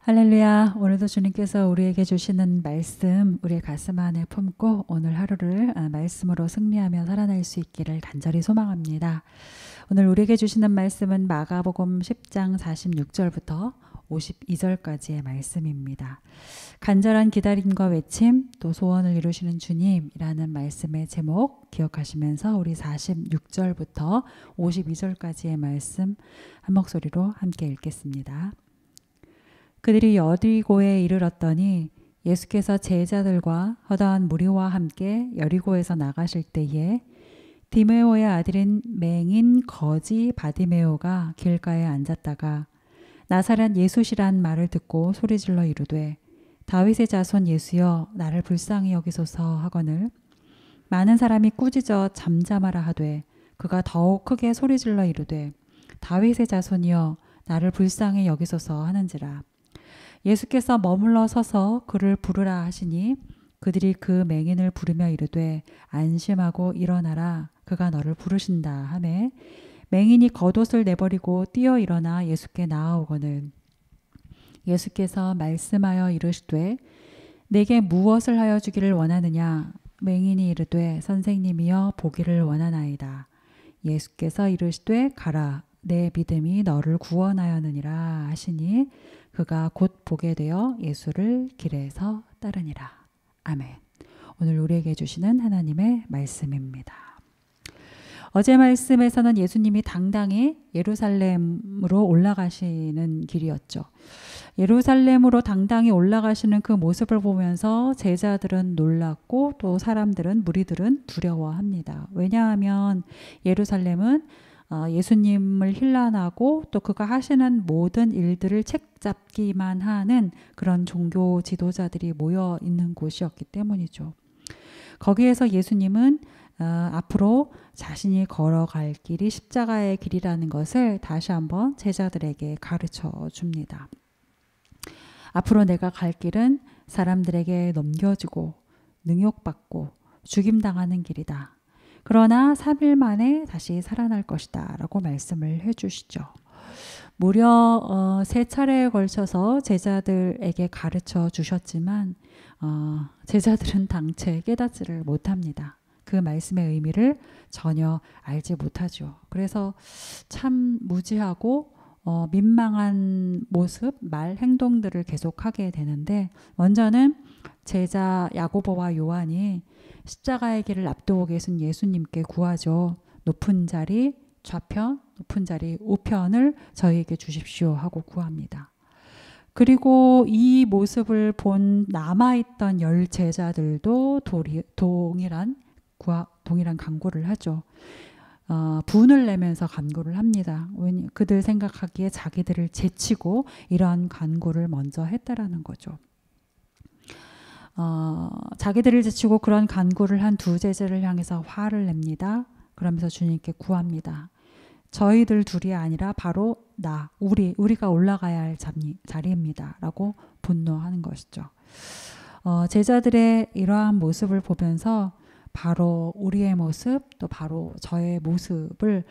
할렐루야. 오늘도 주님께서 우리에게 주시는 말씀 우리의 가슴 안에 품고 오늘 하루를 말씀으로 승리하며 살아낼 수 있기를 간절히 소망합니다. 오늘 우리에게 주시는 말씀은 마가복음 10장 46절부터 52절까지의 말씀입니다. 간절한 기다림과 외침 또 소원을 이루시는 주님이라는 말씀의 제목 기억하시면서 우리 46절부터 52절까지의 말씀 한 목소리로 함께 읽겠습니다. 그들이 여리고에 이르렀더니 예수께서 제자들과 허다한 무리와 함께 여리고에서 나가실 때에 디메오의 아들인 맹인 거지 바디메오가 길가에 앉았다가 나사렛 예수시란 말을 듣고 소리질러 이르되 다윗의 자손 예수여 나를 불쌍히 여기소서 하거늘 많은 사람이 꾸짖어 잠잠하라 하되 그가 더욱 크게 소리질러 이르되 다윗의 자손이여 나를 불쌍히 여기소서 하는지라. 예수께서 머물러 서서 그를 부르라 하시니 그들이 그 맹인을 부르며 이르되 안심하고 일어나라 그가 너를 부르신다 하매 맹인이 겉옷을 내버리고 뛰어 일어나 예수께 나아오거늘 예수께서 말씀하여 이르시되 내게 무엇을 하여 주기를 원하느냐. 맹인이 이르되 선생님이여 보기를 원하나이다. 예수께서 이르시되 가라 내 믿음이 너를 구원하였느니라 하시니 그가 곧 보게 되어 예수를 길에서 따르니라. 아멘. 오늘 우리에게 주시는 하나님의 말씀입니다. 어제 말씀에서는 예수님이 당당히 예루살렘으로 올라가시는 길이었죠. 예루살렘으로 당당히 올라가시는 그 모습을 보면서 제자들은 놀랐고 또 사람들은 무리들은 두려워합니다. 왜냐하면 예루살렘은 예수님을 힐난하고 또 그가 하시는 모든 일들을 책잡기만 하는 그런 종교 지도자들이 모여 있는 곳이었기 때문이죠. 거기에서 예수님은 앞으로 자신이 걸어갈 길이 십자가의 길이라는 것을 다시 한번 제자들에게 가르쳐 줍니다. 앞으로 내가 갈 길은 사람들에게 넘겨지고 능욕받고 죽임당하는 길이다. 그러나 3일 만에 다시 살아날 것이다 라고 말씀을 해주시죠. 무려 3차례에 걸쳐서 제자들에게 가르쳐 주셨지만 제자들은 당최 깨닫지를 못합니다. 그 말씀의 의미를 전혀 알지 못하죠. 그래서 참 무지하고 민망한 모습, 말, 행동들을 계속하게 되는데 먼저는 제자 야고보와 요한이 십자가의 길을 앞두고 계신 예수님께 구하죠. 높은 자리 좌편, 높은 자리 우편을 저희에게 주십시오 하고 구합니다. 그리고 이 모습을 본 남아있던 10제자들도 동일한 간구를 하죠. 분을 내면서 간구를 합니다. 그들 생각하기에 자기들을 제치고 이러한 간구를 먼저 했다라는 거죠. 자기들을 제치고 그런 간구를 한 2제자를 향해서 화를 냅니다. 그러면서 주님께 구합니다. 저희들 둘이 아니라 바로 우리가 올라가야 할 자리입니다. 라고 분노하는 것이죠. 제자들의 이러한 모습을 보면서 바로 우리의 모습 또 바로 저의 모습을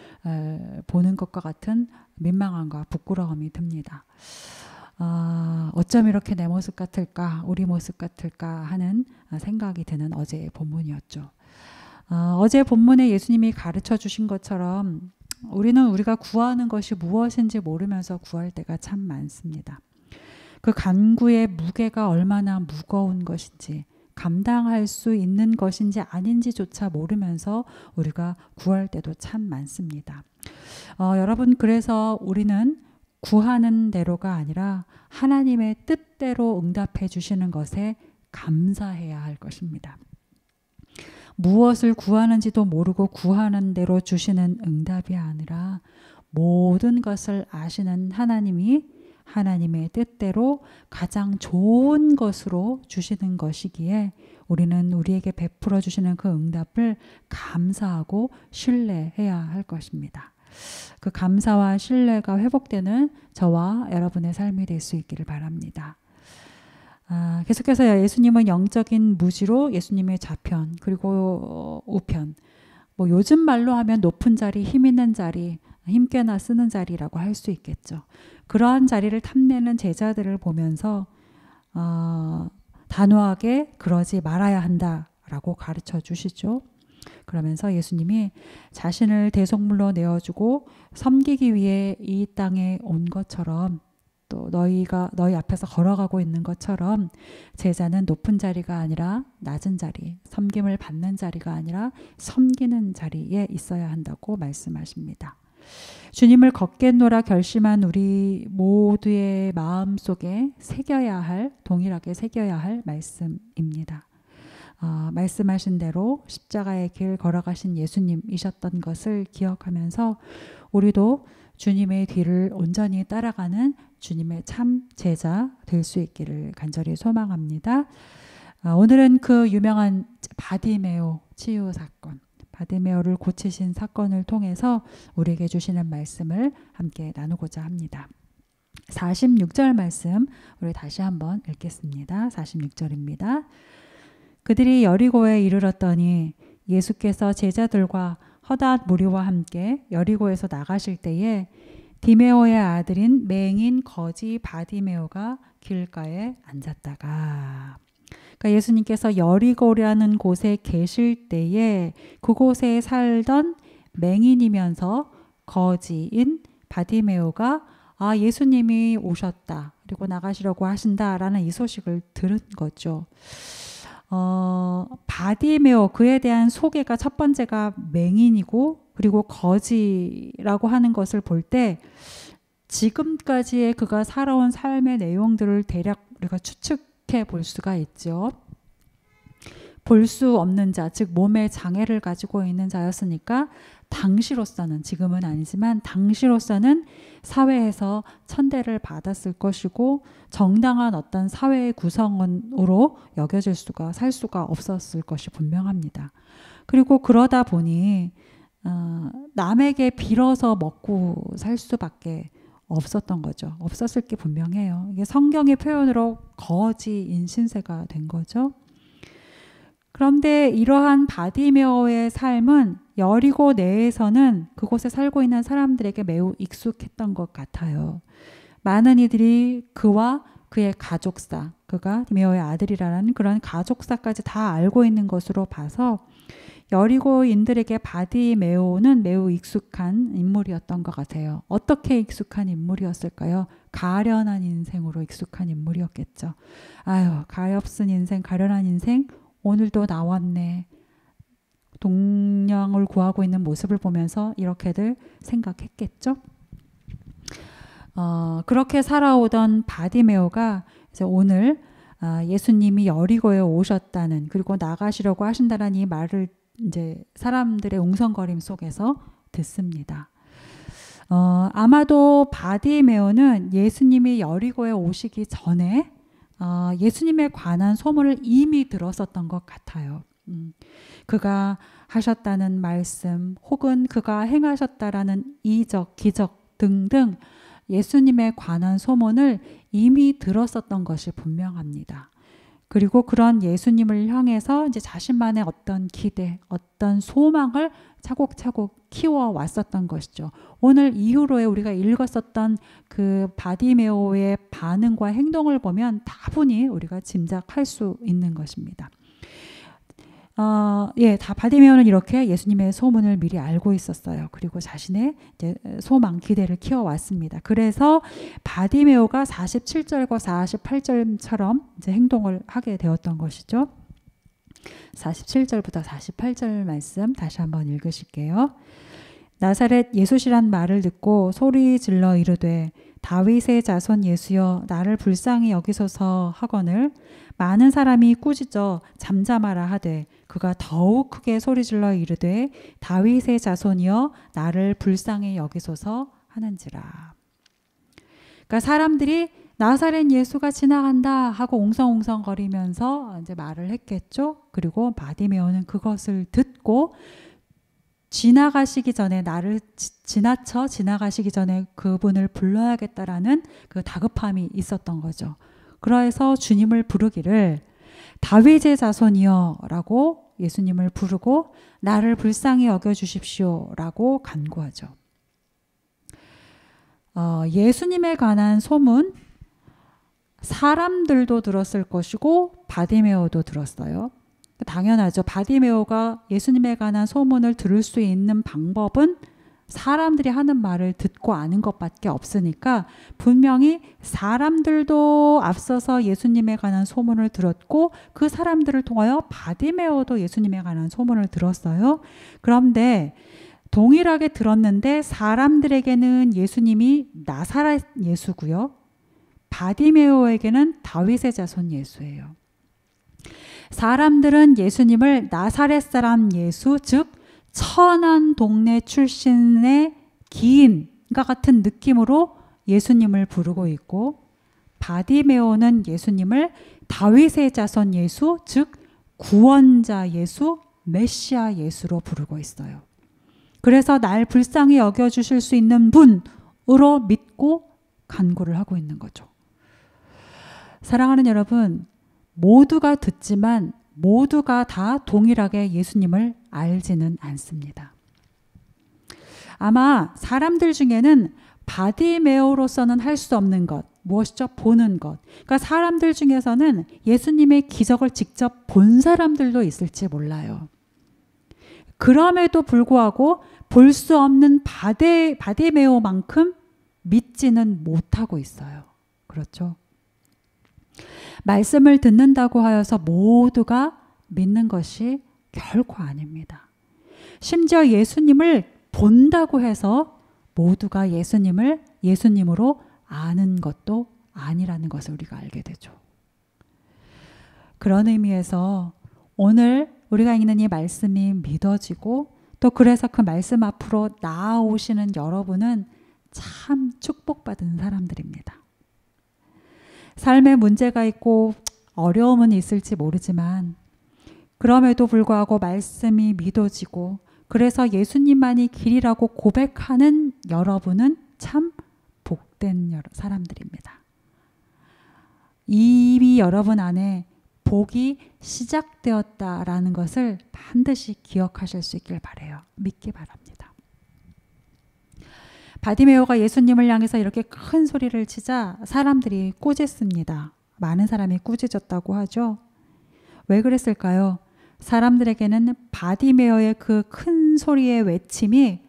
보는 것과 같은 민망함과 부끄러움이 듭니다. 어쩜 이렇게 내 모습 같을까 우리 모습 같을까 하는 생각이 드는 어제의 본문이었죠. 어제 본문에 예수님이 가르쳐 주신 것처럼 우리는 우리가 구하는 것이 무엇인지 모르면서 구할 때가 참 많습니다. 그 간구의 무게가 얼마나 무거운 것인지 감당할 수 있는 것인지 아닌지조차 모르면서 우리가 구할 때도 참 많습니다. 여러분 그래서 우리는 구하는 대로가 아니라 하나님의 뜻대로 응답해 주시는 것에 감사해야 할 것입니다. 무엇을 구하는지도 모르고 구하는 대로 주시는 응답이 아니라 모든 것을 아시는 하나님이 하나님의 뜻대로 가장 좋은 것으로 주시는 것이기에 우리는 우리에게 베풀어 주시는 그 응답을 감사하고 신뢰해야 할 것입니다. 그 감사와 신뢰가 회복되는 저와 여러분의 삶이 될 수 있기를 바랍니다. 계속해서 예수님은 영적인 무지로 예수님의 좌편 그리고 우편 요즘 말로 하면 높은 자리, 힘 있는 자리 힘께나 쓰는 자리라고 할 수 있겠죠. 그러한 자리를 탐내는 제자들을 보면서 단호하게 그러지 말아야 한다라고 가르쳐 주시죠. 그러면서 예수님이 자신을 대속물로 내어주고 섬기기 위해 이 땅에 온 것처럼, 또 너희 앞에서 걸어가고 있는 것처럼 제자는 높은 자리가 아니라 낮은 자리, 섬김을 받는 자리가 아니라 섬기는 자리에 있어야 한다고 말씀하십니다. 주님을 걷겠노라 결심한 우리 모두의 마음속에 동일하게 새겨야 할 말씀입니다. 말씀하신 대로 십자가의 길 걸어가신 예수님이셨던 것을 기억하면서 우리도 주님의 뒤를 온전히 따라가는 주님의 참 제자 될 수 있기를 간절히 소망합니다. 오늘은 그 유명한 바디메오 치유 사건, 바디메오를 고치신 사건을 통해서 우리에게 주시는 말씀을 함께 나누고자 합니다. 46절 말씀 우리 다시 한번 읽겠습니다. 46절입니다. 그들이 여리고에 이르렀더니 예수께서 제자들과 허다한 무리와 함께 여리고에서 나가실 때에 디메오의 아들인 맹인 거지 바디메오가 길가에 앉았다가, 그러니까 예수님께서 여리고라는 곳에 계실 때에 그곳에 살던 맹인이면서 거지인 바디메오가 예수님이 오셨다, 그리고 나가시려고 하신다라는 이 소식을 들은 거죠. 바디메오, 그에 대한 소개가 첫 번째가 맹인이고 그리고 거지라고 하는 것을 볼 때 지금까지의 그가 살아온 삶의 내용들을 대략 우리가 추측해 볼 수가 있죠. 볼 수 없는 자, 즉 몸에 장애를 가지고 있는 자였으니까 당시로서는, 지금은 아니지만 당시로서는 사회에서 천대를 받았을 것이고 정당한 어떤 사회의 구성원으로 여겨질 수가, 살 수가 없었을 것이 분명합니다. 그리고 그러다 보니 남에게 빌어서 먹고 살 수밖에 없었던 거죠. 없었을 게 분명해요. 이게 성경의 표현으로 거지인 신세가 된 거죠. 그런데 이러한 바디메오의 삶은 여리고 내에서는 그곳에 살고 있는 사람들에게 매우 익숙했던 것 같아요. 많은 이들이 그와 그의 가족사, 그가 디메오의 아들이라는 그런 가족사까지 다 알고 있는 것으로 봐서 여리고인들에게 바디메오는 매우 익숙한 인물이었던 것 같아요. 어떻게 익숙한 인물이었을까요? 가련한 인생으로 익숙한 인물이었겠죠. 아유, 가엾은 인생, 가련한 인생, 오늘도 나왔네. 동량을 구하고 있는 모습을 보면서 이렇게들 생각했겠죠. 그렇게 살아오던 바디메오가 이제 오늘 예수님이 여리고에 오셨다는, 그리고 나가시려고 하신다는 이 말을 이제 사람들의 웅성거림 속에서 듣습니다. 아마도 바디메오는 예수님이 여리고에 오시기 전에 예수님에 관한 소문을 이미 들었었던 것 같아요. 그가 하셨다는 말씀, 혹은 그가 행하셨다라는 이적, 기적 등등 예수님에 관한 소문을 이미 들었었던 것이 분명합니다. 그리고 그런 예수님을 향해서 이제 자신만의 어떤 기대, 어떤 소망을 차곡차곡 키워왔었던 것이죠. 오늘 이후로에 우리가 읽었었던 그 바디메오의 반응과 행동을 보면 다분히 우리가 짐작할 수 있는 것입니다. 다 바디메오는 이렇게 예수님의 소문을 미리 알고 있었어요. 그리고 자신의 이제 소망, 기대를 키워왔습니다. 그래서 바디메오가 47절과 48절처럼 이제 행동을 하게 되었던 것이죠. 47절부터 48절 말씀 다시 한번 읽으실게요. 나사렛 예수시란 말을 듣고 소리 질러 이르되 다윗의 자손 예수여 나를 불쌍히 여기소서 하거늘 많은 사람이 꾸짖어 잠잠하라 하되 그가 더욱 크게 소리질러 이르되 다윗의 자손이여 나를 불쌍히 여기소서 하는지라. 그러니까 사람들이 나사렛 예수가 지나간다 하고 웅성웅성거리면서 이제 말을 했겠죠. 그리고 바디메오는 그것을 듣고 지나가시기 전에, 나를 지나쳐 지나가시기 전에 그분을 불러야겠다라는 그 다급함이 있었던 거죠. 그래서 주님을 부르기를 다윗의 자손이여 라고 예수님을 부르고 나를 불쌍히 여겨주십시오 라고 간구하죠. 예수님에 관한 소문 사람들도 들었을 것이고 바디메오도 들었어요. 당연하죠. 바디메오가 예수님에 관한 소문을 들을 수 있는 방법은 사람들이 하는 말을 듣고 아는 것밖에 없으니까 분명히 사람들도 앞서서 예수님에 관한 소문을 들었고 그 사람들을 통하여 바디메오도 예수님에 관한 소문을 들었어요. 그런데 동일하게 들었는데 사람들에게는 예수님이 나사렛 예수고요. 바디메오에게는 다윗의 자손 예수예요. 사람들은 예수님을 나사렛 사람 예수, 즉 천한 동네 출신의 기인과 같은 느낌으로 예수님을 부르고 있고, 바디메오는 예수님을 다윗의 자손 예수, 즉 구원자 예수, 메시아 예수로 부르고 있어요. 그래서 날 불쌍히 여겨주실 수 있는 분으로 믿고 간구를 하고 있는 거죠. 사랑하는 여러분, 모두가 듣지만 모두가 다 동일하게 예수님을 알지는 않습니다. 아마 사람들 중에는 바디메오로서는 할 수 없는 것, 무엇이죠? 보는 것. 그러니까 사람들 중에서는 예수님의 기적을 직접 본 사람들도 있을지 몰라요. 그럼에도 불구하고 볼 수 없는 바디메오만큼 믿지는 못하고 있어요. 그렇죠? 말씀을 듣는다고 하여서 모두가 믿는 것이 결코 아닙니다. 심지어 예수님을 본다고 해서 모두가 예수님을 예수님으로 아는 것도 아니라는 것을 우리가 알게 되죠. 그런 의미에서 오늘 우리가 읽는 이 말씀이 믿어지고 또 그래서 그 말씀 앞으로 나아오시는 여러분은 참 축복받은 사람들입니다. 삶에 문제가 있고 어려움은 있을지 모르지만 그럼에도 불구하고 말씀이 믿어지고 그래서 예수님만이 길이라고 고백하는 여러분은 참 복된 사람들입니다. 이미 여러분 안에 복이 시작되었다라는 것을 반드시 기억하실 수 있길 바라요. 믿기 바랍니다. 바디메오가 예수님을 향해서 이렇게 큰 소리를 치자 사람들이 꾸짖습니다. 많은 사람이 꾸짖었다고 하죠. 왜 그랬을까요? 사람들에게는 바디메오의 그 큰 소리의 외침이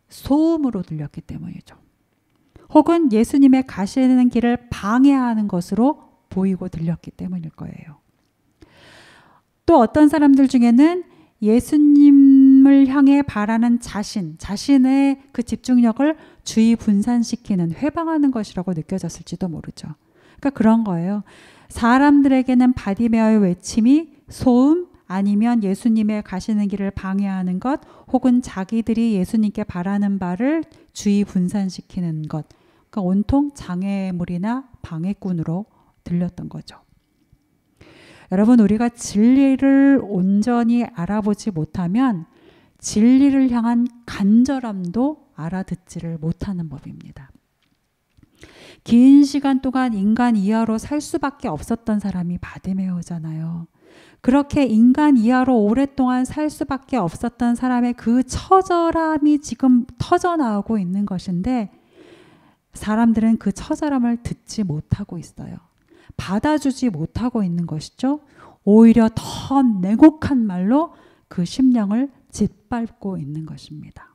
소음으로 들렸기 때문이죠. 혹은 예수님의 가시는 길을 방해하는 것으로 보이고 들렸기 때문일 거예요. 또 어떤 사람들 중에는 예수님을 향해 바라는 자신의 그 집중력을 주의 분산시키는, 회방하는 것이라고 느껴졌을지도 모르죠. 그러니까 그런 거예요. 사람들에게는 바디메오의 외침이 소음 아니면 예수님의 가시는 길을 방해하는 것, 혹은 자기들이 예수님께 바라는 바를 주의 분산시키는 것, 그러니까 온통 장애물이나 방해꾼으로 들렸던 거죠. 여러분, 우리가 진리를 온전히 알아보지 못하면 진리를 향한 간절함도 알아듣지를 못하는 법입니다. 긴 시간 동안 인간 이하로 살 수밖에 없었던 사람이 바디메오잖아요. 그렇게 인간 이하로 오랫동안 살 수밖에 없었던 사람의 그 처절함이 지금 터져나오고 있는 것인데 사람들은 그 처절함을 듣지 못하고 있어요. 받아주지 못하고 있는 것이죠. 오히려 더 냉혹한 말로 그 심령을 짓밟고 있는 것입니다.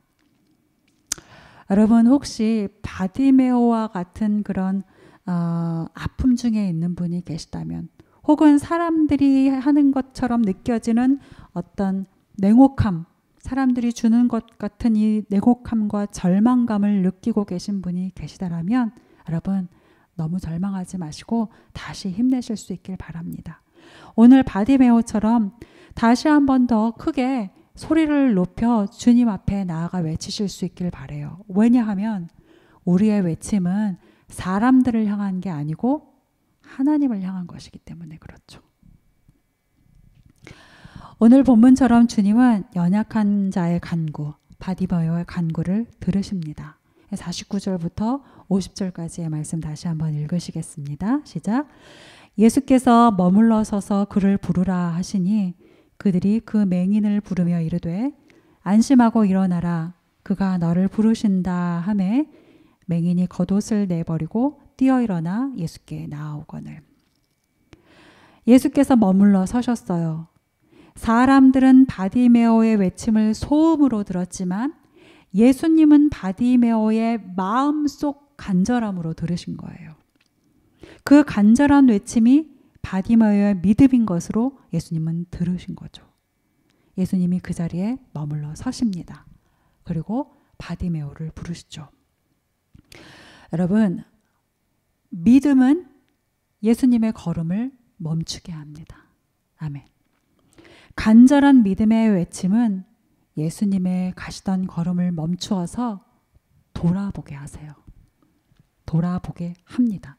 여러분, 혹시 바디메오와 같은 그런 아픔 중에 있는 분이 계시다면, 혹은 사람들이 하는 것처럼 느껴지는 어떤 냉혹함, 사람들이 주는 것 같은 이 냉혹함과 절망감을 느끼고 계신 분이 계시다라면 여러분, 너무 절망하지 마시고 다시 힘내실 수 있길 바랍니다. 오늘 바디메오처럼 다시 한 번 더 크게 소리를 높여 주님 앞에 나아가 외치실 수 있길 바라요. 왜냐하면 우리의 외침은 사람들을 향한 게 아니고 하나님을 향한 것이기 때문에 그렇죠. 오늘 본문처럼 주님은 연약한 자의 간구, 바디메오의 간구를 들으십니다. 49절부터 50절까지의 말씀 다시 한번 읽으시겠습니다. 시작. 예수께서 머물러 서서 그를 부르라 하시니 그들이 그 맹인을 부르며 이르되 안심하고 일어나라 그가 너를 부르신다 하매 맹인이 겉옷을 내버리고 뛰어 일어나 예수께 나아오거늘. 예수께서 머물러 서셨어요. 사람들은 바디메오의 외침을 소음으로 들었지만 예수님은 바디메오의 마음속 간절함으로 들으신 거예요. 그 간절한 외침이 바디메오의 믿음인 것으로 예수님은 들으신 거죠. 예수님이 그 자리에 머물러 서십니다. 그리고 바디메오를 부르시죠. 여러분, 믿음은 예수님의 걸음을 멈추게 합니다. 아멘. 간절한 믿음의 외침은 예수님의 가시던 걸음을 멈추어서 돌아보게 하세요. 돌아보게 합니다.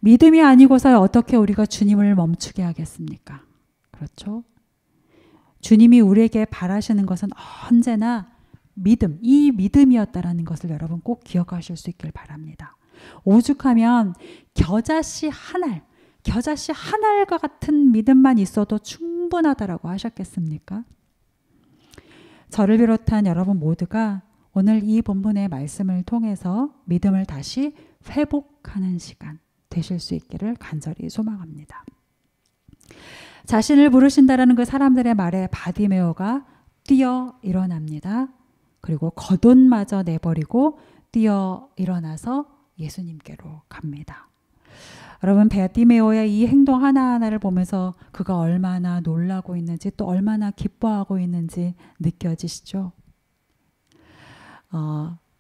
믿음이 아니고서 어떻게 우리가 주님을 멈추게 하겠습니까? 그렇죠? 주님이 우리에게 바라시는 것은 언제나 믿음, 이 믿음이었다라는 것을 여러분 꼭 기억하실 수 있길 바랍니다. 오죽하면 겨자씨 한 알과 같은 믿음만 있어도 충분하다라고 하셨겠습니까? 저를 비롯한 여러분 모두가 오늘 이 본문의 말씀을 통해서 믿음을 다시 회복하는 시간 되실 수 있기를 간절히 소망합니다. 자신을 부르신다라는 그 사람들의 말에 바디메오가 뛰어 일어납니다. 그리고 겉옷마저 내버리고 뛰어 일어나서 예수님께로 갑니다. 여러분, 바디메오의 이 행동 하나하나를 보면서 그가 얼마나 놀라고 있는지 또 얼마나 기뻐하고 있는지 느껴지시죠?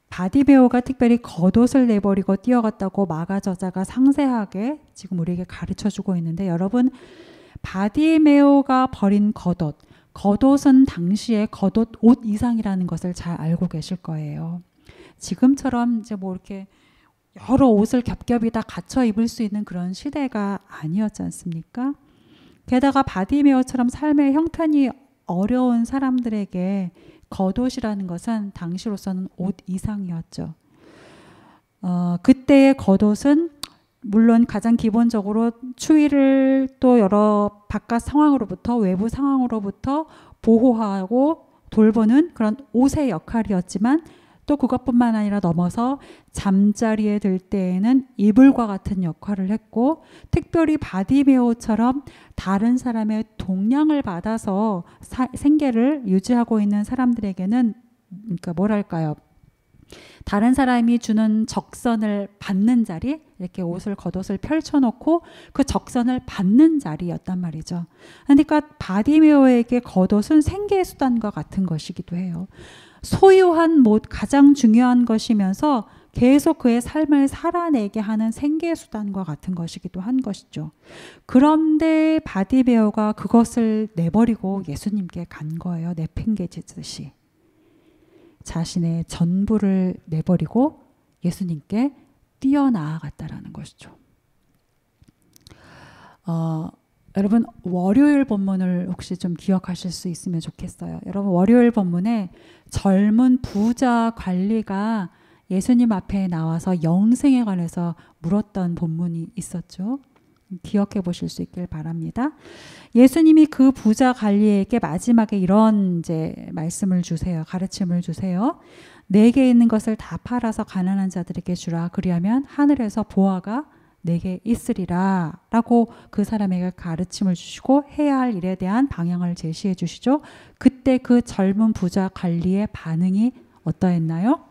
바디메오가 특별히 겉옷을 내버리고 뛰어갔다고 마가 저자가 상세하게 지금 우리에게 가르쳐주고 있는데, 여러분, 바디메오가 버린 겉옷은 당시에 겉옷 옷 이상이라는 것을 잘 알고 계실 거예요. 지금처럼 이제 뭐 이렇게 여러 옷을 겹겹이 다 갖춰 입을 수 있는 그런 시대가 아니었지 않습니까? 게다가 바디메오처럼 삶의 형편이 어려운 사람들에게 겉옷이라는 것은 당시로서는 옷 이상이었죠. 그때의 겉옷은 물론 가장 기본적으로 추위를 또 여러 바깥 상황으로부터 외부 상황으로부터 보호하고 돌보는 그런 옷의 역할이었지만 또 그것뿐만 아니라 넘어서 잠자리에 들 때에는 이불과 같은 역할을 했고, 특별히 바디메오처럼 다른 사람의 동량을 받아서 생계를 유지하고 있는 사람들에게는, 그러니까 뭐랄까요, 다른 사람이 주는 적선을 받는 자리, 이렇게 옷을 겉옷을 펼쳐놓고 그 적선을 받는 자리였단 말이죠. 그러니까 바디메오에게 겉옷은 생계 수단과 같은 것이기도 해요. 소유한 가장 중요한 것이면서 계속 그의 삶을 살아내게 하는 생계 수단과 같은 것이기도 한 것이죠. 그런데 바디메오가 그것을 내버리고 예수님께 간 거예요. 내팽개치듯이. 자신의 전부를 내버리고 예수님께 뛰어나아갔다라는 것이죠. 여러분, 월요일 본문을 혹시 좀 기억하실 수 있으면 좋겠어요. 여러분, 월요일 본문에 젊은 부자 관리가 예수님 앞에 나와서 영생에 관해서 물었던 본문이 있었죠. 기억해 보실 수 있길 바랍니다. 예수님이 그 부자 관리에게 마지막에 이런 이제 말씀을 주세요. 가르침을 주세요. 내게 있는 것을 다 팔아서 가난한 자들에게 주라. 그리하면 하늘에서 보화가 내게 있으리라 라고 그 사람에게 가르침을 주시고 해야 할 일에 대한 방향을 제시해 주시죠. 그때 그 젊은 부자 관리의 반응이 어떠했나요?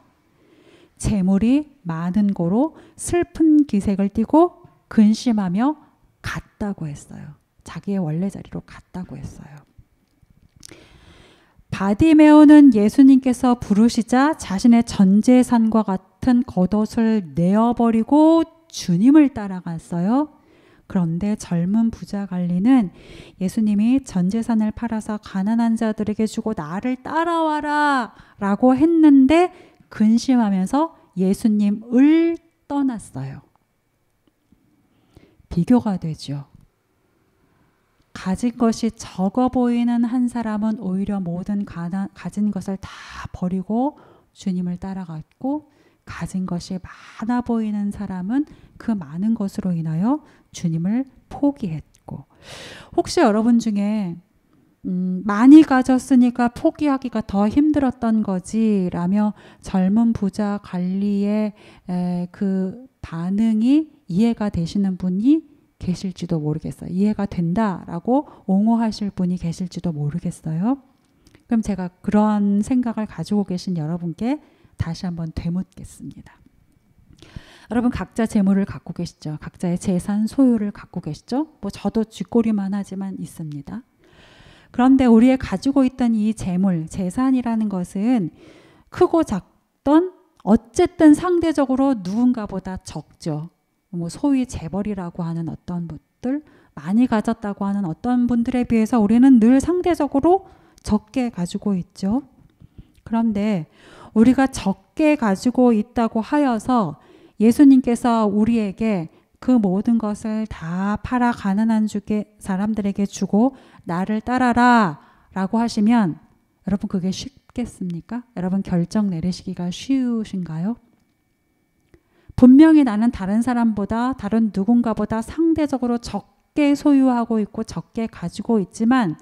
재물이 많은 고로 슬픈 기색을 띠고 근심하며 갔다고 했어요. 자기의 원래 자리로 갔다고 했어요. 바디메오는 예수님께서 부르시자 자신의 전 재산과 같은 겉옷을 내어버리고 주님을 따라갔어요. 그런데 젊은 부자 관리는 예수님이 전 재산을 팔아서 가난한 자들에게 주고 나를 따라와라 라고 했는데 근심하면서 예수님을 떠났어요. 비교가 되죠. 가진 것이 적어 보이는 한 사람은 오히려 모든 가진 것을 다 버리고 주님을 따라갔고, 가진 것이 많아 보이는 사람은 그 많은 것으로 인하여 주님을 포기했고, 혹시 여러분 중에 많이 가졌으니까 포기하기가 더 힘들었던 거지 라며 젊은 부자 관리의 그 반응이 이해가 되시는 분이 계실지도 모르겠어요. 이해가 된다라고 옹호하실 분이 계실지도 모르겠어요. 그럼 제가 그런 생각을 가지고 계신 여러분께 다시 한번 되묻겠습니다. 여러분 각자 재물을 갖고 계시죠. 각자의 재산 소유를 갖고 계시죠. 뭐 저도 쥐꼬리만 하지만 있습니다. 그런데 우리의 가지고 있던 이 재물, 재산이라는 것은 크고 작던 어쨌든 상대적으로 누군가보다 적죠. 뭐 소위 재벌이라고 하는 어떤 분들, 많이 가졌다고 하는 어떤 분들에 비해서 우리는 늘 상대적으로 적게 가지고 있죠. 그런데 우리가 적게 가지고 있다고 하여서 예수님께서 우리에게 그 모든 것을 다 팔아 가난한 사람들에게 주고 나를 따라라 라고 하시면 여러분 그게 쉽겠습니까? 여러분 결정 내리시기가 쉬우신가요? 분명히 나는 다른 사람보다 다른 누군가보다 상대적으로 적게 소유하고 있고 적게 가지고 있지만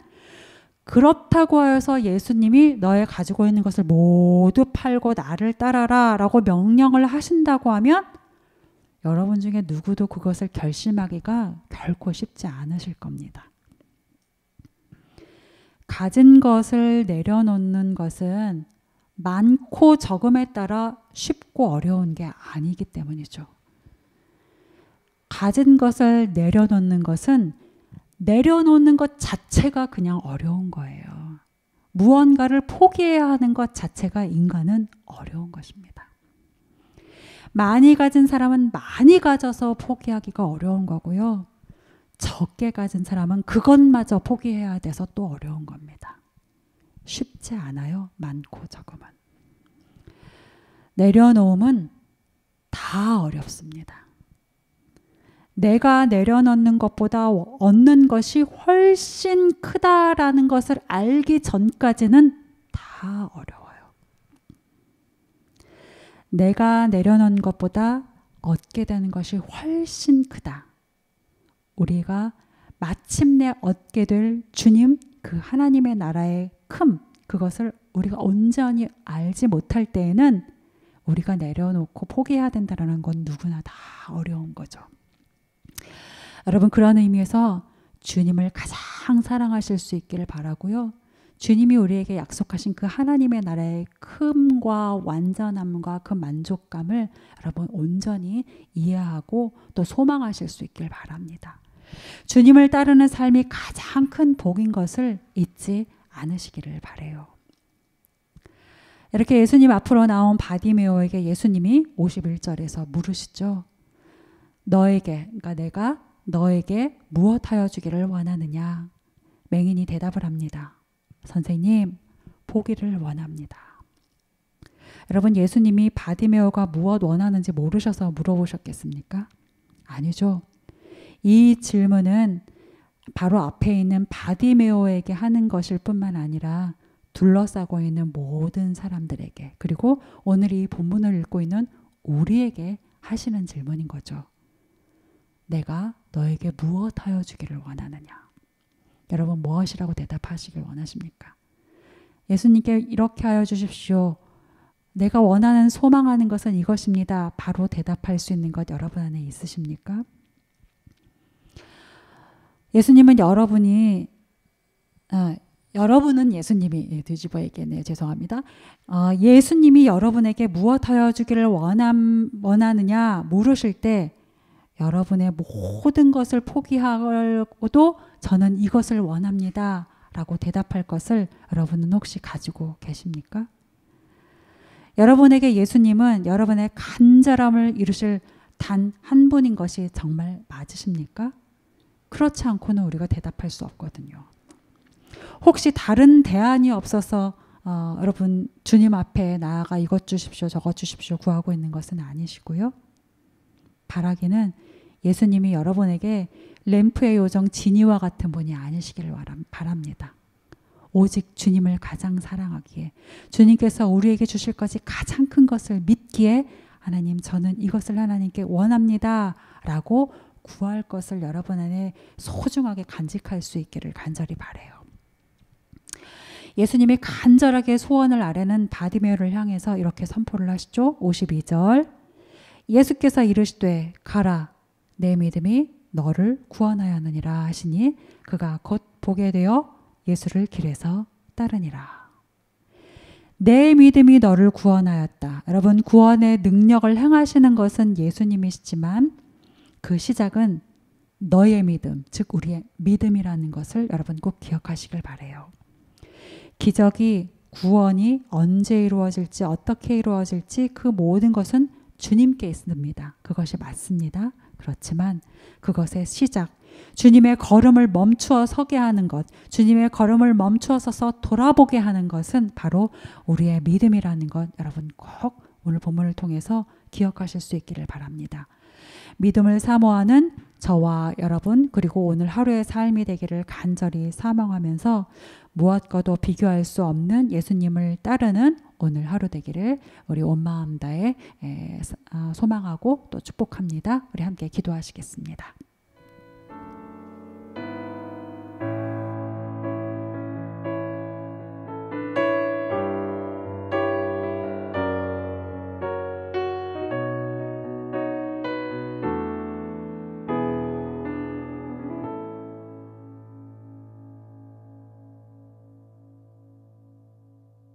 그렇다고 하여서 예수님이 너의 가지고 있는 것을 모두 팔고 나를 따라라 라고 명령을 하신다고 하면 여러분 중에 누구도 그것을 결심하기가 결코 쉽지 않으실 겁니다. 가진 것을 내려놓는 것은 많고 적음에 따라 쉽고 어려운 게 아니기 때문이죠. 가진 것을 내려놓는 것은 내려놓는 것 자체가 그냥 어려운 거예요. 무언가를 포기해야 하는 것 자체가 인간은 어려운 것입니다. 많이 가진 사람은 많이 가져서 포기하기가 어려운 거고요. 적게 가진 사람은 그것마저 포기해야 돼서 또 어려운 겁니다. 쉽지 않아요. 많고 적음은. 내려놓음은 다 어렵습니다. 내가 내려놓는 것보다 얻는 것이 훨씬 크다라는 것을 알기 전까지는 다 어려워요. 내가 내려놓은 것보다 얻게 되는 것이 훨씬 크다. 우리가 마침내 얻게 될 주님, 그 하나님의 나라의 큼, 그것을 우리가 온전히 알지 못할 때에는 우리가 내려놓고 포기해야 된다는 건 누구나 다 어려운 거죠. 여러분 그런 의미에서 주님을 가장 사랑하실 수 있기를 바라고요. 주님이 우리에게 약속하신 그 하나님의 나라의 큼과 완전함과 그 만족감을 여러분 온전히 이해하고 또 소망하실 수 있기를 바랍니다. 주님을 따르는 삶이 가장 큰 복인 것을 잊지 않으시기를 바라요. 이렇게 예수님 앞으로 나온 바디메오에게 예수님이 51절에서 물으시죠. 그러니까 내가 너에게 무엇하여 주기를 원하느냐? 맹인이 대답을 합니다. 선생님, 보기를 원합니다. 여러분 예수님이 바디메오가 무엇 원하는지 모르셔서 물어보셨겠습니까? 아니죠. 이 질문은 바로 앞에 있는 바디메오에게 하는 것일 뿐만 아니라 둘러싸고 있는 모든 사람들에게 그리고 오늘 이 본문을 읽고 있는 우리에게 하시는 질문인 거죠. 내가 너에게 무엇하여 주기를 원하느냐? 여러분 무엇이라고 대답하시길 원하십니까? 예수님께 이렇게 하여 주십시오. 내가 원하는 소망하는 것은 이것입니다. 바로 대답할 수 있는 것 여러분 안에 있으십니까? 예수님은 여러분은 예수님이 뒤집어 얘기했네요. 죄송합니다. 예수님이 여러분에게 무엇하여 주기를 원하느냐 물으실 때 여러분의 모든 것을 포기하고도 저는 이것을 원합니다 라고 대답할 것을 여러분은 혹시 가지고 계십니까? 여러분에게 예수님은 여러분의 간절함을 이루실 단 한 분인 것이 정말 맞으십니까? 그렇지 않고는 우리가 대답할 수 없거든요. 혹시 다른 대안이 없어서 여러분 주님 앞에 나아가 이것 주십시오 저것 주십시오 구하고 있는 것은 아니시고요. 바라기는 예수님이 여러분에게 램프의 요정 지니와 같은 분이 아니시기를 바랍니다. 오직 주님을 가장 사랑하기에 주님께서 우리에게 주실 것이 가장 큰 것을 믿기에 하나님 저는 이것을 하나님께 원합니다 라고 구할 것을 여러분 안에 소중하게 간직할 수 있기를 간절히 바라요. 예수님이 간절하게 소원을 아뢰는 바디메오를 향해서 이렇게 선포를 하시죠. 52절. 예수께서 이르시되 가라 내 믿음이 너를 구원하였느니라 하시니 그가 곧 보게 되어 예수를 길에서 따르니라. 내 믿음이 너를 구원하였다. 여러분, 구원의 능력을 행하시는 것은 예수님이시지만 그 시작은 너의 믿음, 즉 우리의 믿음이라는 것을 여러분 꼭 기억하시길 바라요. 기적이, 구원이 언제 이루어질지, 어떻게 이루어질지 그 모든 것은 주님께 있습니다. 그것이 맞습니다. 그렇지만 그것의 시작, 주님의 걸음을 멈추어 서게 하는 것, 주님의 걸음을 멈추어 서서 돌아보게 하는 것은 바로 우리의 믿음이라는 것, 여러분 꼭 오늘 본문을 통해서 기억하실 수 있기를 바랍니다. 믿음을 사모하는 저와 여러분, 그리고 오늘 하루의 삶이 되기를 간절히 사명하면서 무엇과도 비교할 수 없는 예수님을 따르는 오늘 하루 되기를 우리 온 마음 다해 소망하고 또 축복합니다. 우리 함께 기도하시겠습니다.